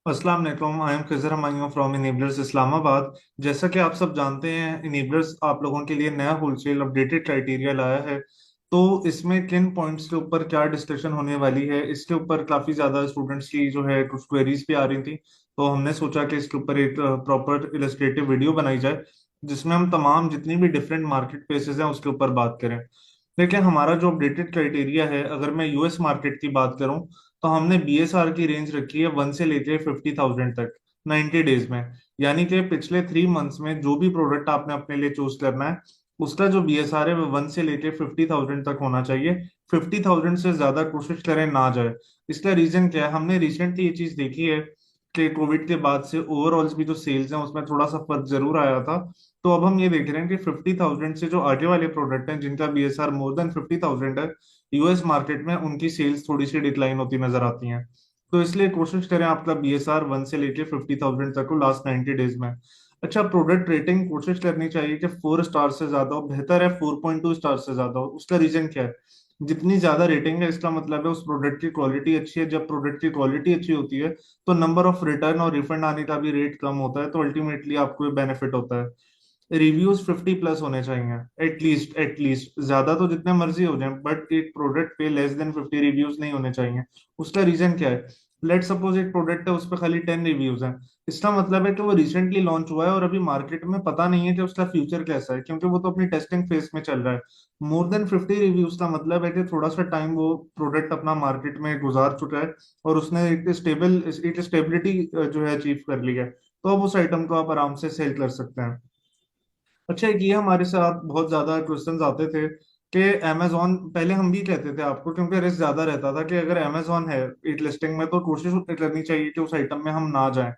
अस्सलाम वालेकुम। I am Khizar Humayun from Enablers Islamabad. जैसा कि आप सब जानते हैं, इनेबलर्स आप लोगों के लिए नया होलसेल अपडेटेड क्राइटेरिया लाया है। तो इसमें किन पॉइंट्स के ऊपर क्या डिस्कशन होने वाली है, इसके ऊपर काफ़ी ज़्यादा स्टूडेंट्स की जो है कुछ क्वेरीज भी आ रही थी। तो हमने सोचा कि इसके ऊपर एक प्रॉपर इलस्ट्रेटिव वीडियो बनाई जाए, जिसमें हम तमाम जितनी भी डिफरेंट मार्केट प्लेसेस हैं उसके ऊपर बात करें। देखिए, हमारा जो अपडेटेड क्राइटेरिया है, अगर मैं यूएस मार्केट की बात करूं तो हमने बीएसआर की रेंज रखी है 1 से लेके 50,000 तक 90 डेज में। यानी कि पिछले 3 मंथ्स में जो भी प्रोडक्ट आपने अपने लिए चूज करना है, उसका जो बीएसआर है वो 1 से लेके 50,000 तक होना चाहिए। 50,000 से ज्यादा कोशिश करें ना जाए। इसका रीजन क्या है, हमने रिसेंटली ये चीज देखी है कि कोविड के बाद से ओवरऑल्स भी जो सेल्स हैं उसमें थोड़ा सा फर्क जरूर आया था। तो अब हम ये देख रहे हैं कि 50,000 से जो आगे वाले प्रोडक्ट हैं जिनका बीएसआर मोर देन 50,000 है, यूएस मार्केट में उनकी सेल्स थोड़ी सी डिक्लाइन होती नजर आती हैं। तो इसलिए कोशिश करें आपका बीएसआर 1 से लेके 50,000 तक हो लास्ट 90 डेज में। अच्छा, प्रोडक्ट रेटिंग कोशिश करनी चाहिए कि 4 स्टार से ज्यादा हो, बेहतर है 4.2 स्टार से ज्यादा हो। उसका रीजन क्या है, जितनी ज्यादा रेटिंग है इसका मतलब है उस प्रोडक्ट की क्वालिटी अच्छी है। जब प्रोडक्ट की क्वालिटी अच्छी होती है तो नंबर ऑफ रिटर्न और रिफंड आने का भी रेट कम होता है, तो अल्टीमेटली आपको बेनिफिट होता है। रिव्यूज 50+ होने चाहिए, एटलीस्ट ज्यादा तो जितने मर्जी हो जाए, बट एक प्रोडक्ट पे लेस देन 50 रिव्यूज नहीं होने चाहिए। उसका रीजन क्या है, लेट सपोज एक प्रोडक्ट है उस पर खाली 10 रिव्यूज हैं। इसका मतलब है कि वो रिसेंटली लॉन्च हुआ है और अभी मार्केट में पता नहीं है कि उसका फ्यूचर कैसा है, क्योंकि वो तो अपनी टेस्टिंग फेज में चल रहा है। मोर देन 50 रिव्यूज का मतलब है कि थोड़ा सा टाइम वो प्रोडक्ट अपना मार्केट में गुजार चुका है और उसने एक स्टेबिलिटी जो है अचीव कर ली है। तो अब उस आइटम को आप आराम से सेल कर सकते हैं। अच्छा, एक ये हमारे साथ बहुत ज्यादा क्वेश्चंस आते थे कि अमेजोन, पहले हम भी कहते थे आपको क्योंकि रिस्क ज्यादा रहता था कि अगर अमेजोन है एक लिस्टिंग में तो कोशिश करनी चाहिए कि उस आइटम में हम ना जाएं।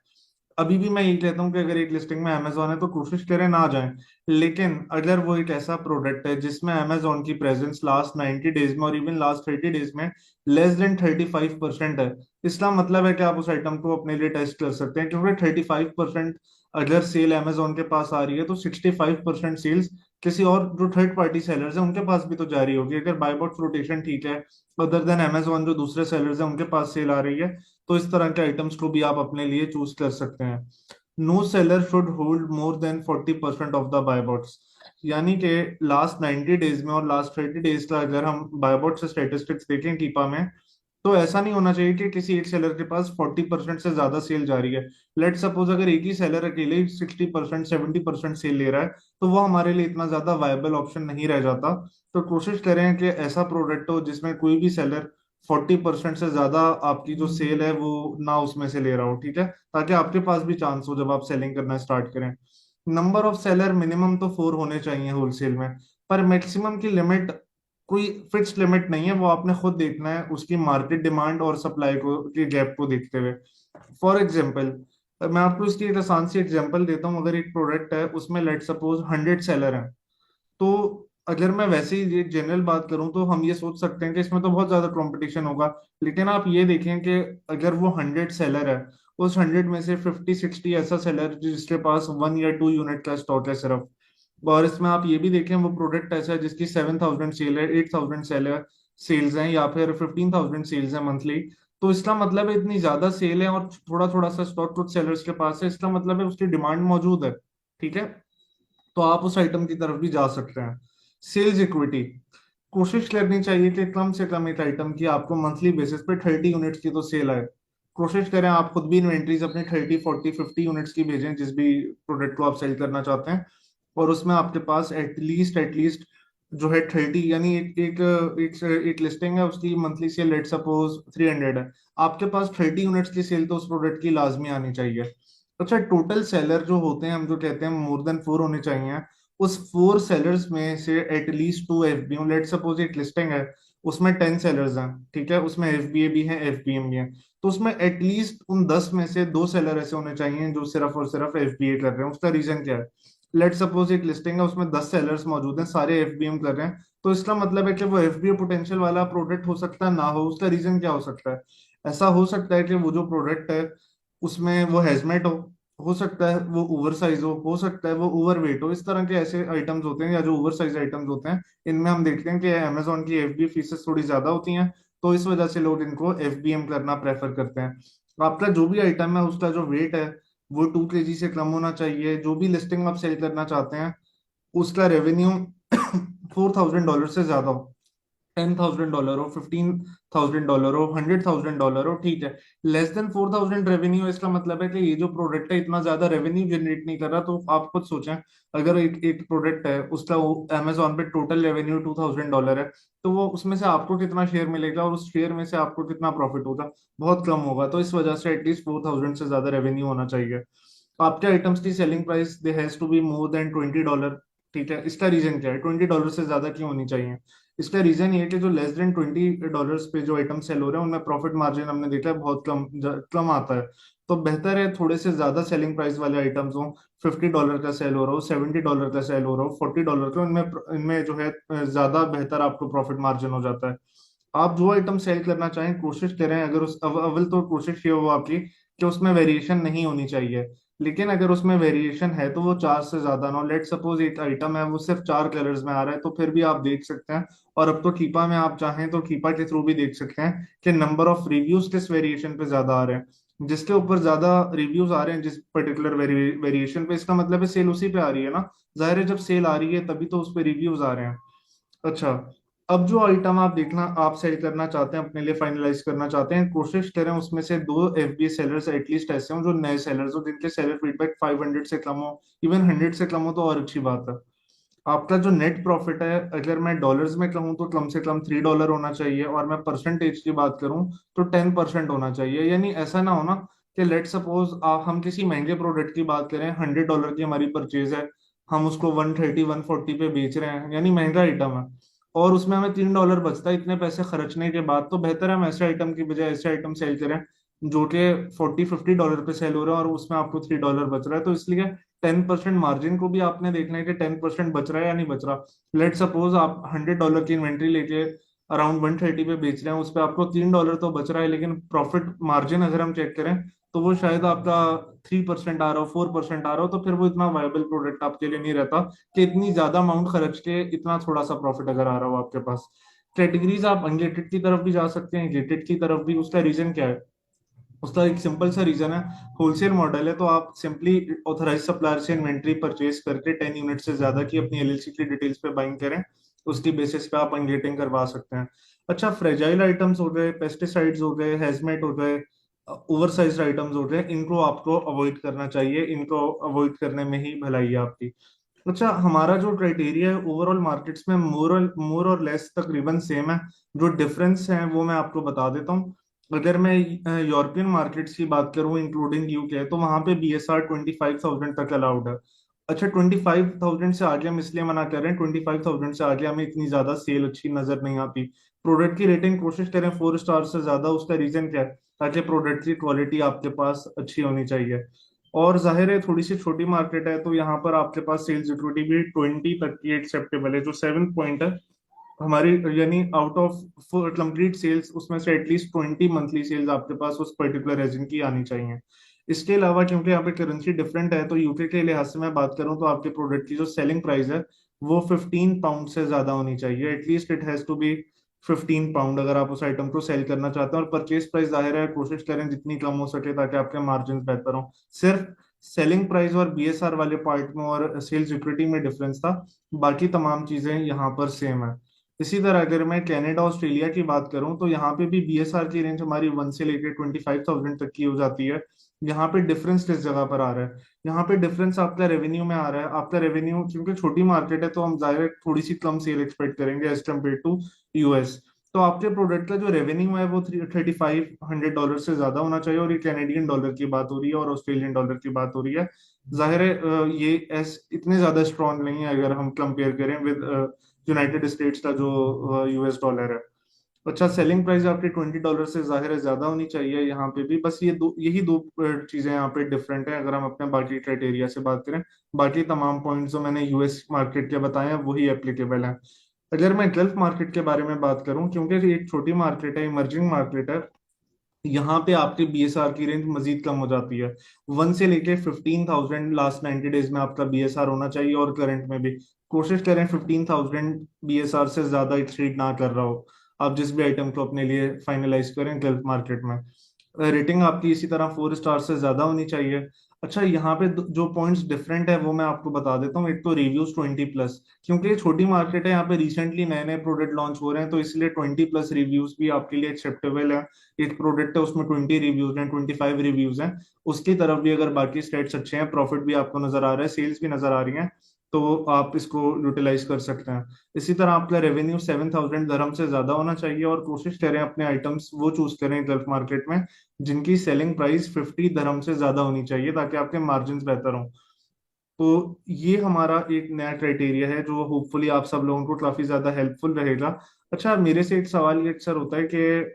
अभी भी मैं यही कहता हूँ कि अगर एक लिस्टिंग में अमेजोन है तो कोशिश करें ना जाएं। लेकिन अगर वो एक ऐसा प्रोडक्ट है जिसमें अमेजोन की प्रेजेंस लास्ट 90 डेज में और इवन लास्ट 30 डेज में लेस देन 35% है, इसका मतलब है कि आप उस आइटम को अपने लिए टेस्ट कर सकते हैं। क्योंकि 35% अगर सेल अमेजोन के पास आ रही है तो 65% सेल्स किसी और जो थर्ड पार्टी सेलर्स हैं उनके पास भी तो जा रही होगी। अगर बाय बॉक्स रोटेशन ठीक है, अदर देन अमेजोन जो दूसरे सेलर्स हैं उनके पास सेल आ रही है, तो इस तरह के आइटम्स को भी आप अपने लिए चूज कर सकते हैं। No seller should hold more than 40% of the buy bots. यानी कि लास्ट 90 डेज में और लास्ट 30 डेज का अगर हम बाय बॉट से स्टेटिस्टिक्स देखें टीपा में, तो ऐसा नहीं होना चाहिए कि किसी एक सेलर के पास 40% से ज्यादा सेल जा रही है। लेट सपोज अगर एक ही सेलर अकेले 60% 70% सेल ले रहा है, तो वो हमारे लिए इतना ज्यादा वायबल ऑप्शन नहीं रह जाता। तो कोशिश करें कि ऐसा प्रोडक्ट हो जिसमें कोई भी सेलर 40% से ज्यादा आपकी जो सेल है वो ना उसमें से ले रहा हो, ठीक है, ताकि आपके पास भी चांस हो जब आप सेलिंग करना स्टार्ट करें। नंबर ऑफ सेलर मिनिमम तो 4 होने चाहिए होलसेल में, पर मैक्सिमम की लिमिट कोई फिक्स्ड लिमिट नहीं है, वो आपने खुद देखना है उसकी मार्केट डिमांड और सप्लाई को के गैप को देखते हुए। फॉर एग्जाम्पल, मैं आपको इसकी एक आसान सी एग्जांपल देता हूँ। अगर एक प्रोडक्ट है उसमें लेट सपोज 100 सेलर हैं, तो अगर मैं वैसे ही जनरल बात करूं तो हम ये सोच सकते हैं कि इसमें तो बहुत ज्यादा कंपटीशन होगा। लेकिन आप ये देखें कि अगर वो 100 सेलर है, उस 100 में से 50-60 ऐसा सेलर जिसके पास 1 या 2 यूनिट का स्टॉक है सिर्फ। और इसमें आप ये भी देखें वो प्रोडक्ट ऐसा है जिसकी 7,000 सेल है, 8,000 सेल है, सेल्स हैं, या फिर 15,000 सेल्स है मंथली। तो इसका मतलब है इतनी ज्यादा सेल है और थोड़ा थोड़ा सा स्टॉक कुछ सेलर्स के पास है, इसका मतलब है उसकी डिमांड मौजूद है। ठीक है, तो आप उस आइटम की तरफ भी जा सकते हैं। सेल्स इक्विटी, कोशिश करनी चाहिए कि कम से कम एक आइटम की आपको मंथली बेसिस पे 30 यूनिट्स की तो सेल आए। कोशिश करें आप खुद भी इन्वेंट्रीज अपनी 30 40 50 यूनिट्स की भेजें जिस भी प्रोडक्ट को आप सेल करना चाहते हैं, और उसमें आपके पास एटलीस्ट जो है 30, यानी एक लिस्टिंग है उसकी मंथली सेल लेट सपोज 300 है, आपके पास 30 यूनिट्स की सेल तो उस प्रोडक्ट की लाजमी आनी चाहिए। अच्छा, टोटल सेलर जो होते हैं हम जो कहते हैं मोर देन 4 होने चाहिए, उस 4 सेलर्स में से एटलीस्ट 2 एफबीएम, लेट सपोज एक लिस्टिंग है उसमें 10 सेलर्स हैं, ठीक है, उसमें एफबीए भी है एफबीएम भी है, तो उसमें एटलीस्ट उन 10 में से 2 सेलर ऐसे होने चाहिए जो सिर्फ और सिर्फ एफबीए कर रहे हैं। उसका रीजन क्या है, लेट सपोज एक लिस्टिंग है उसमें 10 सेलर्स मौजूद हैं, सारे एफबीएम कर रहे हैं, तो इसका मतलब है कि वो एफबीए पोटेंशियल वाला प्रोडक्ट हो सकता है ना हो। उसका रीजन क्या हो सकता है, ऐसा हो सकता है कि वो जो प्रोडक्ट है उसमें वो हैजमेट हो सकता है वो ओवर साइज हो सकता है वो ओवर वेट हो। इस तरह के ऐसे आइटम्स होते हैं या जो ओवर साइज आइटम्स होते हैं, इनमें हम देखते हैं कि अमेजोन की एफबी फीसेस थोड़ी ज्यादा होती हैं, तो इस वजह से लोग इनको एफबीएम करना प्रेफर करते हैं। आपका जो भी आइटम है उसका जो वेट है वो 2 kg से कम होना चाहिए। जो भी लिस्टिंग आप सेल करना चाहते हैं उसका रेवेन्यू $4,000 से ज्यादा हो, $10,000 हो, $15,000 हो, $100,000 हो, ठीक है। लेस देन 4,000 रेवेन्यू, इसका मतलब है कि ये जो प्रोडक्ट है इतना ज्यादा रेवेन्यू जनरेट नहीं कर रहा। तो आप खुद सोचें, अगर एक प्रोडक्ट है उसका अमेजोन पे टोटल रेवेन्यू $2,000 है, तो वो उसमें से आपको कितना शेयर मिलेगा और उस शेयर में से आपको कितना प्रॉफिट होगा? बहुत कम होगा। तो इस वजह से एटलीस्ट 4,000 से ज्यादा रेवेन्यू होना चाहिए। आपके आइटम्स की selling price they has to be more than $20। ठीक है, इसका रीजन क्या है? $20 से ज्यादा क्यों होनी चाहिए? इसका रीजन ये है कि जो लेस देन $20 पे जो आइटम सेल हो रहे हैं उनमें प्रॉफिट मार्जिन हमने देखा है बहुत कम कम आता है। तो बेहतर है थोड़े से ज्यादा सेलिंग प्राइस वाले आइटम्स हो, $50 का सेल हो रहा हो, $70 का सेल हो रहा हो, $40 का, इनमें इनमें जो है ज्यादा बेहतर आपको प्रॉफिट मार्जिन हो जाता है। आप जो आइटम सेल करना चाहें कोशिश करें, अगर उस अव्वल तो कोशिश ये हो आपकी कि उसमें वेरिएशन नहीं होनी चाहिए। लेकिन अगर उसमें वेरिएशन है तो वो चार से ज्यादा ना हो। लेट सपोज एक आइटम है वो सिर्फ 4 कलर्स में आ रहा है, तो फिर भी आप देख सकते हैं। और अब तो कीपा में आप चाहें तो कीपा के थ्रू भी देख सकते हैं कि नंबर ऑफ रिव्यूज किस वेरिएशन पे ज्यादा आ रहे हैं। जिसके ऊपर ज्यादा रिव्यूज आ रहे हैं जिस पर्टिकुलर वेरिएशन पे, इसका मतलब है सेल उसी पे आ रही है ना। जाहिर है जब सेल आ रही है तभी तो उस पर रिव्यूज आ रहे हैं। अच्छा, अब जो आइटम आप देखना आप सेल करना चाहते हैं, अपने लिए फाइनलाइज करना चाहते हैं, कोशिश करें उसमें से दो FBA सेलर्स एटलीस्ट ऐसे हों जो नए सेलर्स हो, जिनके सेलर फीडबैक 500 से कम हो। इवन 100 से कम हो तो और अच्छी बात है। आपका जो नेट प्रॉफिट है, अगर मैं डॉलर्स में कहूँ तो कम से कम $3 होना चाहिए, और मैं परसेंटेज की बात करूँ तो 10% होना चाहिए। यानी ऐसा ना हो ना कि लेट सपोज हम किसी महंगे प्रोडक्ट की बात करें, $100 की हमारी परचेज है, हम उसको 130 140 पे बेच रहे हैं, यानी महंगा आइटम है, और उसमें हमें $3 बचता है इतने पैसे खर्चने के बाद। तो बेहतर है हम ऐसे आइटम की बजाय ऐसे आइटम सेल करें जो कि $40 50 पे सेल हो रहा है और उसमें आपको $3 बच रहा है। तो इसलिए 10% मार्जिन को भी आपने देखना है कि 10% बच रहा है या नहीं बच रहा। लेट सपोज आप $100 की इन्वेंट्री लेके अराउंड 130 पे बेच रहे हैं, उस पर आपको $3 तो बच रहा है, लेकिन प्रॉफिट मार्जिन अगर हम चेक करें तो वो शायद आपका 3% आ रहा हो, 4% आ रहा हो। तो फिर वो इतना वायबल प्रोडक्ट आपके लिए नहीं रहता कि इतनी ज्यादा अमाउंट खर्च के इतना थोड़ा सा प्रॉफिट अगर आ रहा हो आपके पास। कैटेगरीज आप अनगेटेड की तरफ भी जा सकते हैं, गेटेड की तरफ भी। उसका रीजन क्या है? उसका एक सिंपल सा रीजन है, होलसेल मॉडल है, तो आप सिंपली ऑथराइज सप्लायर से इन्वेंट्री परचेज करके 10 यूनिट से ज्यादा की अपनी LLC की डिटेल्स पे बाइंग करें, उसकी बेसिस पे आप अनगेटिंग करवा सकते हैं। अच्छा, फ्रेजाइल आइटम्स हो गए, पेस्टिसाइड्स हो गए, हैजमेट हो गए, ओवर साइज आइटम्स हो गए, इनको आपको अवॉइड करना चाहिए। इनको अवॉइड करने में ही भलाई है आपकी। अच्छा, हमारा जो क्राइटेरिया है ओवरऑल मार्केट्स में मोर और लेस तकरीबन सेम है। जो डिफरेंस है वो मैं आपको बता देता हूँ। अगर मैं यूरोपियन मार्केट्स की बात करूँ इंक्लूडिंग UK, तो वहां पे BSR 25,000 तक अलाउड है। अच्छा, 25,000 से आगे हम इसलिए मना कर रहे हैं, 25,000 से आगे हमें इतनी ज्यादा सेल अच्छी नजर नहीं आती। प्रोडक्ट की रेटिंग कोशिश करें 4 स्टार से ज्यादा। उसका रीजन क्या है? ताकि प्रोडक्ट की क्वालिटी आपके पास अच्छी होनी चाहिए। और जाहिर है थोड़ी सी छोटी मार्केट है, तो यहाँ पर आपके पास सेल्स इक्विटी भी 20 तक की एक्सेप्टेबल है। जो 7 पॉइंट है हमारी, यानी आउट ऑफ कंप्लीट सेल्स उसमें से एटलीस्ट 20 मंथली सेल्स आपके पास उस पर्टिकुलर रीजन की आनी चाहिए। इसके अलावा क्योंकि यहाँ पे करेंसी डिफरेंट है, तो यूके के लिहाज से मैं बात करूँ तो आपके प्रोडक्ट की जो सेलिंग प्राइस है वो 15 पाउंड से ज्यादा होनी चाहिए। At least it has to be 15 pound अगर आप उस आइटम को सेल करना चाहते हैं। और परचेज प्राइस जाहिर है कोशिश करें जितनी कम हो सके ताकि आपके मार्जिन बेहतर हो। सिर्फ सेलिंग प्राइस और BSR वाले पार्ट में और सेल्स इक्विटी में डिफरेंस था, बाकी तमाम चीजें यहाँ पर सेम है। इसी तरह अगर मैं कनाडा ऑस्ट्रेलिया की बात करूं तो यहाँ पे भी BSR की रेंज हमारी 1 से लेकर 25,000 तक की हो जाती है। यहाँ पे डिफरेंस किस जगह पर आ रहा है? यहाँ पे डिफरेंस आपका रेवेन्यू में आ रहा है। आपका रेवेन्यू क्योंकि छोटी मार्केट है तो हम जाहिर है थोड़ी सी कम सेल एक्सपेक्ट करेंगे एज कम्पेयर टू US। तो आपके प्रोडक्ट का जो रेवेन्यू है वो $3,500 से ज्यादा होना चाहिए। और ये कैनेडियन डॉलर की बात हो रही है और ऑस्ट्रेलियन डॉलर की बात हो रही है। जाहिर है ये एस इतने ज्यादा स्ट्रॉन्ग नहीं है अगर हम कंपेयर करें विद यूनाइटेड स्टेट्स का जो US डॉलर है। अच्छा, सेलिंग प्राइस आपकी $20 से जाहिर है ज्यादा होनी चाहिए यहाँ पे भी। बस यही दो चीजें यहाँ पे डिफरेंट है अगर हम अपने बाकी क्राइटेरिया से बात करें। बाकी तमाम पॉइंट्स जो मैंने US मार्केट के बताए हैं वही एप्लीकेबल हैं। अगर मैं गल्फ मार्केट के बारे में बात करूं, क्योंकि ये एक छोटी मार्केट है, इमर्जिंग मार्केट है, यहाँ पे आपके BSR की रेंज मजीद कम हो जाती है। 1 से लेके 15,000 लास्ट 90 डेज में आपका BSR होना चाहिए। और करंट में भी कोशिश करें 15,000 BSR से ज्यादा एक्सीड ना कर रहा हो आप जिस भी आइटम को अपने लिए फाइनलाइज करें गल्फ मार्केट में। रेटिंग आपकी इसी तरह 4 स्टार से ज्यादा होनी चाहिए। अच्छा, यहाँ पे जो पॉइंट्स डिफरेंट है वो मैं आपको बता देता हूँ। एक तो रिव्यूज 20+, क्योंकि ये छोटी मार्केट है, यहाँ पे रिसेंटली नए नए प्रोडक्ट लॉन्च हो रहे हैं, तो इसलिए 20+ रिव्यूज भी आपके लिए एक्सेप्टेबल है। एक प्रोडक्ट है उसमें 20 रिव्यूज हैं, 25 रिव्यूज हैं, उसकी तरफ भी अगर बाकी स्टेट्स अच्छे हैं, प्रॉफिट भी आपको नजर आ रहा है, सेल्स भी नजर आ रही हैं, तो आप इसको यूटिलाइज कर सकते हैं। इसी तरह आपका रेवेन्यू 7,000 dirham से ज्यादा होना चाहिए, और कोशिश करें अपने आइटम्स वो चूज करें गल्फ मार्केट में जिनकी सेलिंग प्राइस 50 dirham से ज्यादा होनी चाहिए, ताकि आपके मार्जिन बेहतर हों। तो ये हमारा एक नया क्राइटेरिया है जो होपफुली आप सब लोगों को काफी ज्यादा हेल्पफुल रहेगा। अच्छा, मेरे से एक सवाल ये अक्सर होता है कि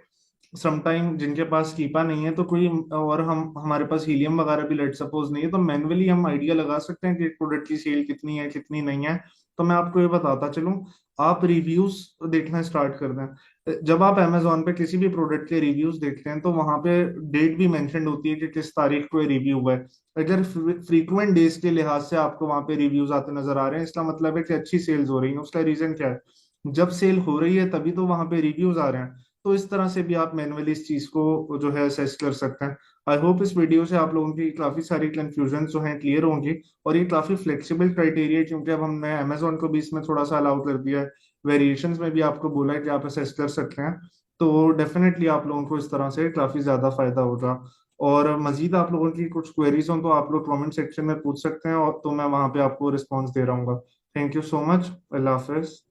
समटाइम जिनके पास कीपा नहीं है तो कोई, और हम हमारे पास हीलियम वगैरह भी लेट सपोज नहीं है, तो मैन्युअली हम आइडिया लगा सकते हैं कि एक प्रोडक्ट की सेल कितनी है कितनी नहीं है। तो मैं आपको ये बताता चलूं, आप रिव्यूज देखना स्टार्ट कर दें। जब आप Amazon पे किसी भी प्रोडक्ट के रिव्यूज देखते हैं तो वहां पे डेट भी मेंशन होती है कि किस तारीख को ये रिव्यू हुआ है। अगर फ्रीक्वेंट डेज के लिहाज से आपको वहां पे रिव्यूज आते नजर आ रहे हैं, इसका मतलब है कि अच्छी सेल्स हो रही है। उसका रीजन क्या है? जब सेल हो रही है तभी तो वहां पे रिव्यूज आ रहे हैं। तो इस तरह से भी आप मैन्युअली इस चीज को जो है असेस कर सकते हैं। आई होप इस वीडियो से आप लोगों की काफी सारी कंफ्यूजन जो हैं क्लियर होंगी। और ये काफी फ्लेक्सिबल क्राइटेरिया है, क्योंकि अब हमने अमेजोन को भी इसमें थोड़ा सा अलाउ कर दिया है, वेरिएशंस में भी आपको बोला है कि आप असेस कर सकते हैं। तो डेफिनेटली आप लोगों को इस तरह से काफी ज्यादा फायदा होगा। और मजीद आप लोगों की कुछ क्वेरीज हो तो आप लोग कमेंट सेक्शन में पूछ सकते हैं, और तो मैं वहां पे आपको रिस्पॉन्स दे रहा हूँ। Thank you so much. Allah Hafiz.